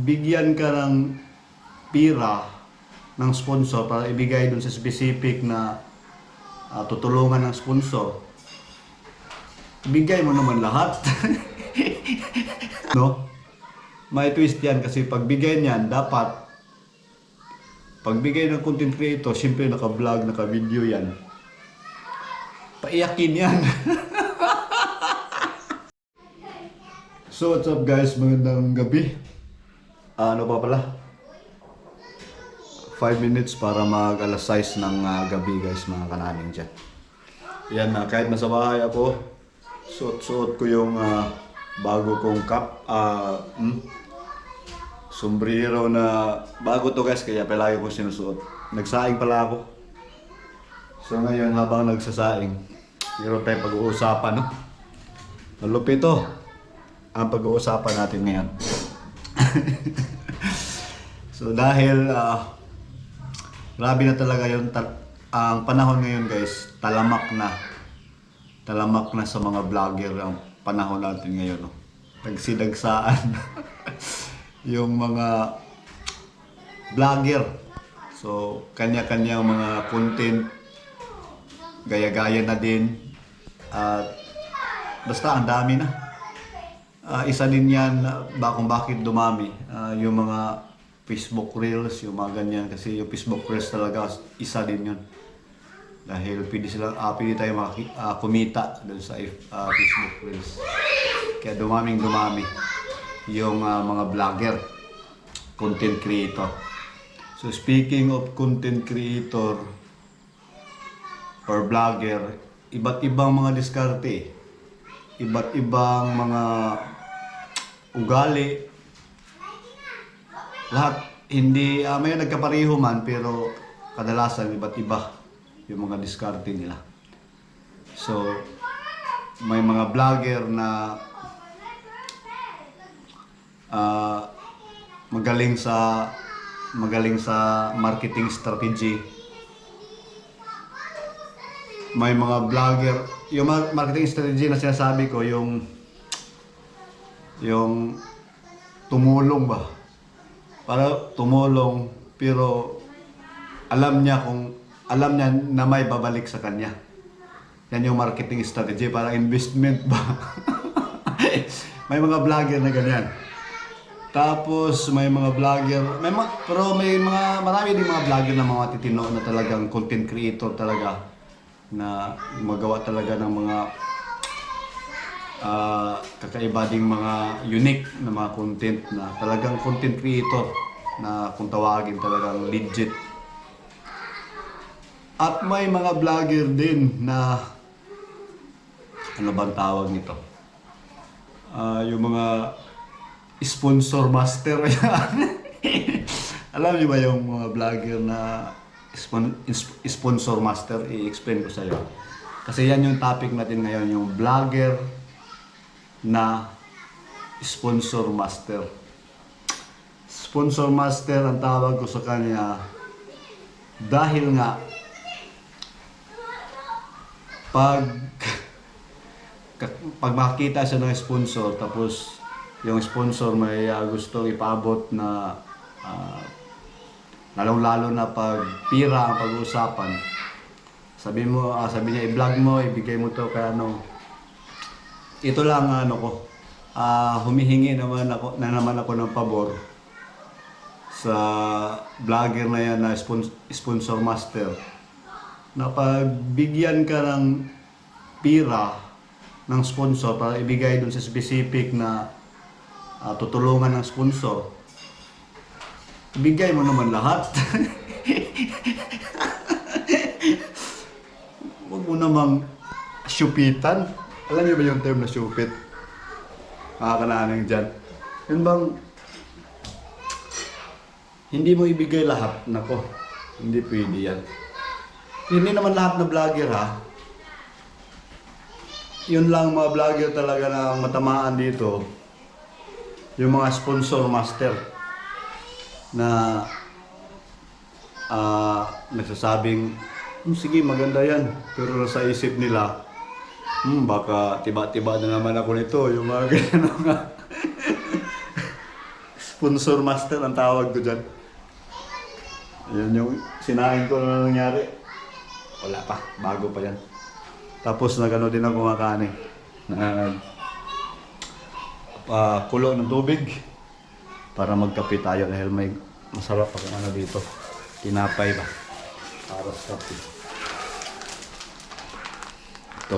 bigyan ka ng pira ng sponsor para ibigay dun sa specific na tutulungan ng sponsor, ibigay mo naman lahat. No? May twist yan kasi pagbigay niyan, dapat pagbigay ng content creator, siyempre naka-vlog, naka-video yan. Paiyakin yan. So what's up guys, magandang gabi. Ano pa pala? 5 minutes para mag alas 6 ng gabi guys, mga kananing dyan. Yan na, kahit nasa bahay ako, suot-suot ko yung bago kong cap, sombrero na bago to guys, kaya palagi ko sinusuot. Nagsaing pala ako. So ngayon habang nagsasaing, meron tayong pag-uusapan, no? Malupit to ang pag-uusapan natin ngayon. So dahil grabe na talaga yun, ang panahon ngayon guys, talamak na sa mga vlogger ang panahon natin ngayon, no? Nagsidagsaan yung mga vlogger. So kanya-kanyang mga content, gaya-gaya na din, at basta ang dami na. Isa din yan kung bakit dumami yung mga Facebook Reels, yung mga ganyan. Kasi yung Facebook Reels talaga, isa din yun. Dahil pwede tayo kumita dun sa Facebook Reels. Kaya dumami yung mga vlogger, content creator. So speaking of content creator or vlogger, iba't ibang mga diskarte, iba't ibang mga ugali, lahat hindi may nagkapareho man, pero kadalasan iba't iba yung mga diskarte nila. So may mga vlogger na magaling sa marketing strategy. May mga vlogger, yung marketing strategy na sinasabi ko, yung tumulong ba? Para tumulong, pero alam niya na may babalik sa kanya. Yan yung marketing strategy, para investment ba? May mga vlogger na ganyan. Tapos may mga vlogger, marami din mga vlogger na mga titino na talagang content creator talaga, na magawa talaga ng mga kakaiba ding mga unique na mga content, na talagang content creator na kung tawagin talagang legit. At may mga vlogger din na ano bang tawag nito? Yung mga sponsor master. Alam niyo ba yung mga vlogger na sponsor master? I-explain ko sa iyo. Kasi yan yung topic natin ngayon, yung vlogger na sponsor master. Sponsor master ang tawag ko sa kanya dahil nga pag makita siya ng sponsor, tapos yung sponsor may gusto ipaabot na lalong-lalo na pag pira ang pag-uusapan, sabi niya i-vlog mo, ibigay mo to kay ano. Ito lang humihingi naman ako ng pabor sa vlogger na yan na sponsor master, na pagbigyan ka ng pira ng sponsor para ibigay dun sa specific na tutulungan ng sponsor, ibigay mo naman lahat. Huwag mo namang syupitan. Alam niyo ba yung term na syupit? Kananang dyan. Yun bang hindi mo ibigay lahat? Nako, hindi pwede yan. Hindi naman lahat na vlogger Yun lang mga vlogger talaga na matamaan dito. Yung mga sponsor master na nagsasabing, sige maganda yan, pero sa isip nila, baka tiba-tiba na naman ako nito, yung mga ganyan nga. Sponsor master ang tawag ko dyan. Ayan yung sinain ko na nangyari. Wala pa, bago pa yan. Tapos nagano din ako kumakain. Kulo ng tubig para magkape tayo dahil may masarap akong ano dito. Tinapay ba? Para sa kape. Ito.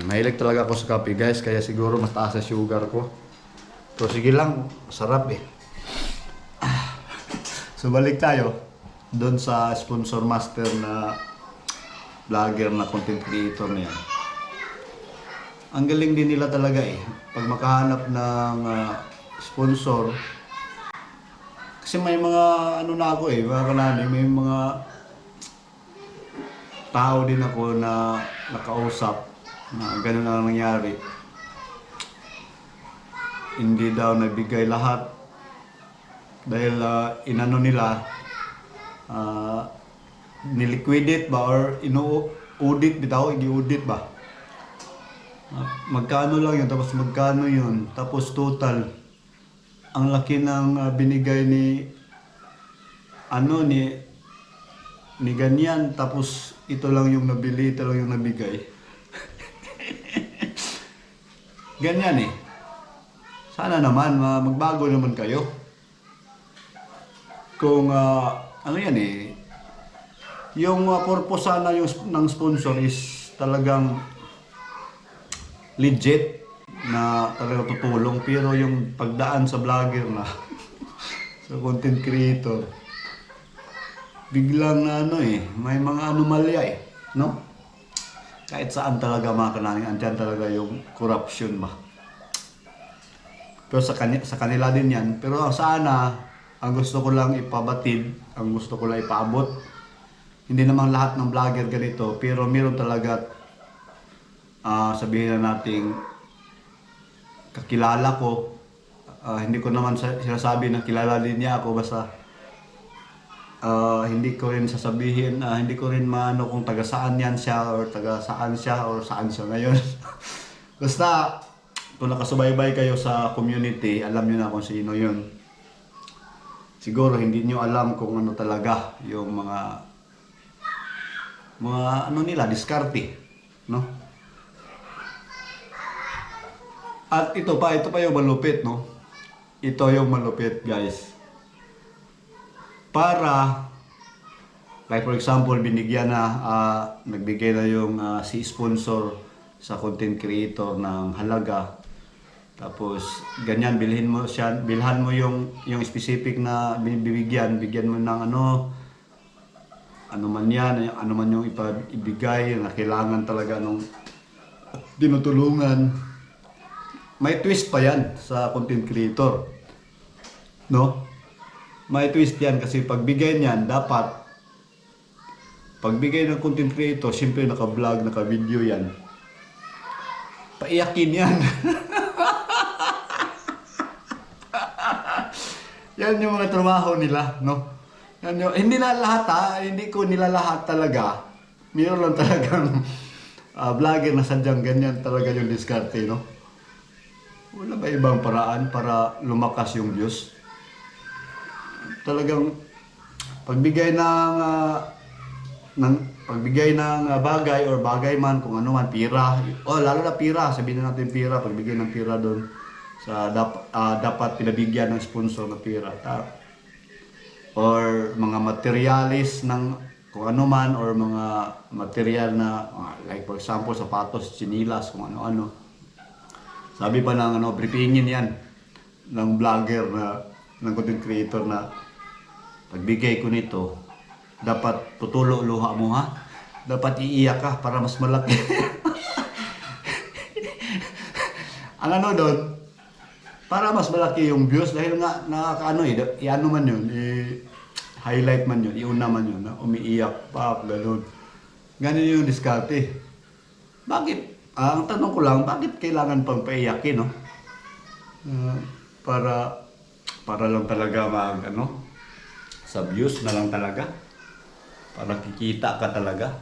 Mahilig talaga ako sa kape guys, kaya siguro mas taas sa sugar ko. So sige lang, sarap eh. So balik tayo doon sa sponsor master na vlogger na content creator na yan. Ang galing din nila talaga eh. Pag makahanap ng sponsor, kasi may mga ano na ako eh, mga kanani, may mga tao din ako na nakausap na ganun ang nangyari. Hindi daw nabigay lahat dahil inano nila, niliquidate ba or ino-audit bitaw, i-audit ba? Magkano lang yun, tapos magkano yun, tapos total ang laki ng binigay ni ni ganyan, tapos ito lang yung nabili, ito lang yung nabigay. Ganyan eh. Sana naman magbago naman kayo. Kung ano yan eh, yung purpose sana yung ng sponsor is talagang legit na talagang tutulong, pero yung pagdaan sa vlogger na sa content creator, biglang na ano eh, may mga anomalya eh, no? Kahit saan talaga mga kananing, andyan talaga yung corruption ba. Pero sa kanila din yan, pero sana, ang gusto ko lang ipabatid, ang gusto ko lang ipaabot, hindi naman lahat ng vlogger ganito, pero meron talaga, sabihin na nating kakilala ko, hindi ko naman sinasabi na kilala din niya ako, basta hindi ko rin sasabihin, hindi ko rin maano kung taga saan yan siya or taga saan siya or saan siya ngayon. Basta kung nakasubaybay kayo sa community, alam niyo na kung sino yun. Siguro hindi niyo alam kung ano talaga yung mga ano nila, diskarte, no? At ito pa yung malupit, no? Ito yung malupit, guys. Para, like for example, binigyan na, nagbigay na yung si sponsor sa content creator ng halaga. Tapos, ganyan, bilhan mo yung specific na bibigyan mo ng ano man yan, ano man yung ibigay, na kailangan talaga nung tinutulungan. May twist pa yan sa content creator, no? May twist yan kasi pagbigay niyan, dapat pagbigay ng content creator, siyempre naka-vlog, naka-video yan, paiyakin yan. Yan yung mga trabaho nila, no? Yan yung, hindi na lahat hindi ko nilalahat talaga. Mayroon lang talagang vlogger na sadyang ganyan talaga yung diskarte, no? Wala ba ibang paraan para lumakas yung views? Talagang pagbigay ng bagay or bagay man, kung ano man, pira. Lalo na pira, sabihin na natin pira, pagbigay ng pira doon sa dapat pinabigyan ng sponsor na pira. Or mga materialis ng kung ano man, or mga material na like for example sapatos, chinilas, kung ano-ano. Sabi pa ng briefingin yan ng vlogger ng content creator na pagbigay ko nito, dapat tutulo luha mo ha. Dapat iiyak ka para mas malaki. Ang doon, para mas malaki yung views dahil nga nakakaano i-ano man yun, highlight man yun, iuna man yun, umiiyak pa, gano'n. Ganun yung diskarte. Bakit? Ang tanong ko lang, bakit kailangan pang paiyakin, no? Para lang talaga sa views na lang talaga. Para kikita ka talaga.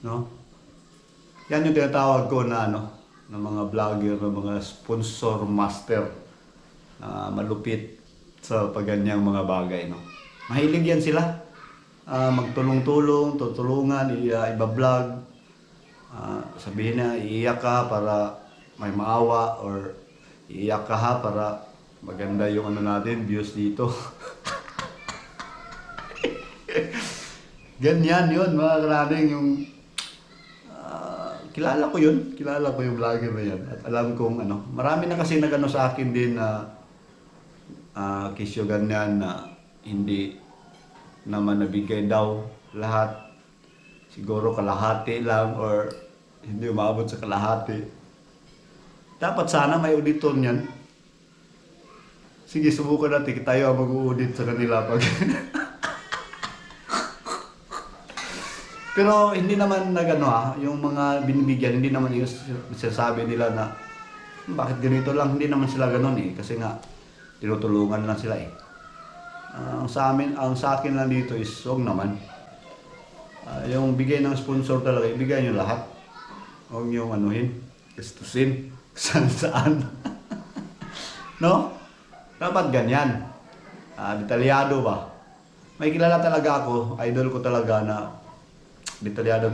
No? Yan yung tinatawag ko na ng mga vlogger, ng mga sponsor master malupit sa paganyang mga bagay, no. Mahilig yan sila. Magtulong-tulong, tutulungan, iba-vlog. Sabihin na iiyak ka para may maawa, or iiyak ka ha para maganda yung ano natin, views dito. Ganyan yun mga karaning, yung kilala ko yun, kilala ko yung vlogger na yan. At alam kong ano, marami na kasi nagano sa akin din na kisyo ganyan na hindi naman nabigay daw lahat. Siguro kalahati lang or hindi umabot sa kalahati. Dapat sana may auditor niyan. Sige, subukan natin. Tayo ang mag-audit sa kanila pag... Pero hindi naman nagano yung mga binibigyan, hindi naman yung sinasabi nila na bakit ganito lang, hindi naman sila ganon kasi nga tinutulungan lang sila ang sa akin lang dito is wag naman. Yung bigay ng sponsor talaga, ibigay nyo lahat. Huwag nyo anuhin, gastusin, saan. No? Dapat ganyan. Detalyado ba? May kilala talaga ako, idol ko talaga na detalyado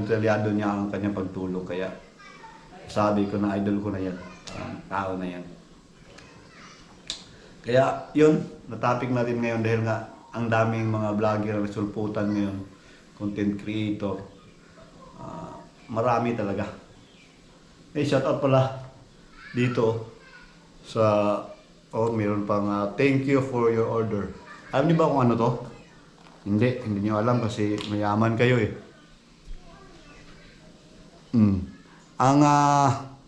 niya ang kanyang pagtulong. Kaya sabi ko na idol ko na yan, tao na yan. Kaya yun, na-topic natin ngayon dahil nga ang daming mga vlogger na sulputan ngayon, content creator. Marami talaga. Shoutout pala dito sa meron pang thank you for your order. Alam niyo ba kung ano to? Hindi niyo alam kasi mayaman kayo Ang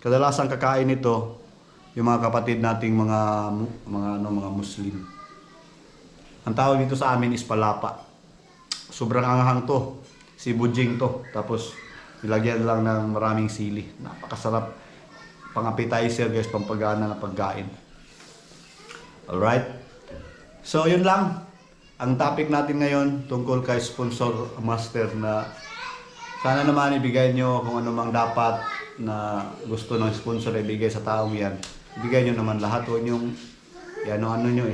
kadalasang kakain nito yung mga kapatid nating mga Muslim. Ang tawag dito sa amin is palapa. Sobrang anghang to. Si bujing to. Tapos nilagyan lang ng maraming sili. Napakasarap. Pang appetizer guys, pampagana na pagkain. Alright? So yun lang. Ang topic natin ngayon tungkol kay sponsor master na sana naman ibigay nyo kung ano mang dapat na gusto ng sponsor ibigay sa taong yan. Ibigay nyo naman lahat. Huwag nyo ano nyo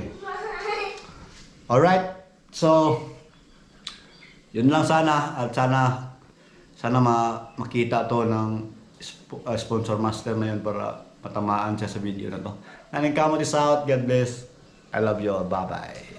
Alright? So, yun lang sana. At sana makita to ng sponsor master na yun para matamaan siya sa video na to. And come this out. God bless. I love you all. Bye-bye.